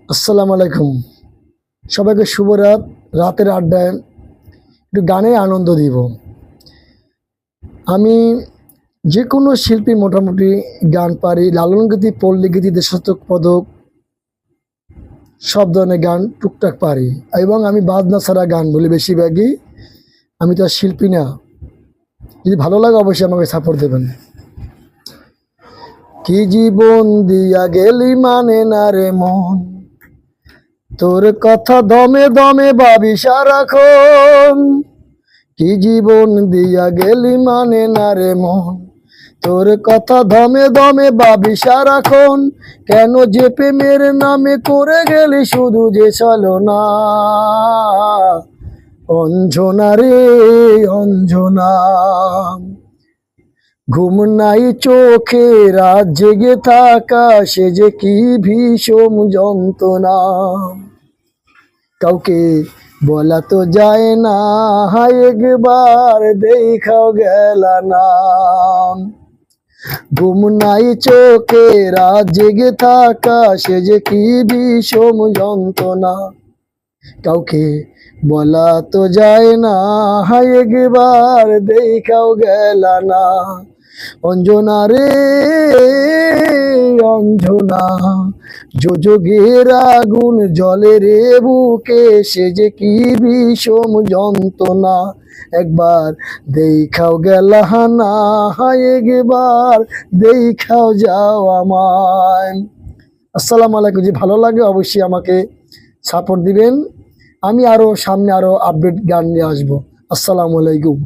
আসসালামু আলাইকুম। সবাইকে শুভ রাত। রাতের আড্ডায় একটু গানে আনন্দ দিব। আমি যে কোনো শিল্পী মোটামুটি গান পারি। লালন গীতি, পল্লী গীতি, দেশাত্মক পদক সব ধরনের গান টুকটাক পারি এবং আমি বাজনা ছাড়া গান বলি বেশিরভাগই। আমি তো আর শিল্পী না। যদি ভালো লাগে অবশ্যই আমাকে সাপোর্ট দেবেন। কি জীবন দিয়া গেলি মানে না রে মন, তোর কথা দমে দমে ভাবি সারাক্ষণ। কি জীবন দিয়া গেলি মানে না রে মন, তোর কথা দমে দমে ভাবি সারাক্ষণ। কেন যে প্রেমের নামে করে গেলি শুধু যে ছলনা, অঞ্জনা রে অঞ্জনা। ঘুম নাই চোখে, রাত জেগে থাকা সে যে কি ভীষণ যন্ত্রণা। কাউকে বলা তো যায় না, একবার দেখাও গেলা না। ঘুম নাই চোখে, রাত জেগে থাকা সে যে কি বিষম যন্ত্রণা। কাউকে বলা তো যায় না, একবার দেখাও গেলা না। অঞ্জনা রে অঞ্জনা, যোগের আগুন জলে রে বুকে সে যে কি বিষম যন্ত্রণা। একবার দেখাও গেলা না, একবার দেখাও যাও আমায়। আসসালামু আলাইকুম। যদি ভালো লাগে অবশ্যই আমাকে সাপোর্ট দিবেন। আমি আরো সামনে আরো আপডেট গান নিয়ে আসবো। আসসালামু আলাইকুম।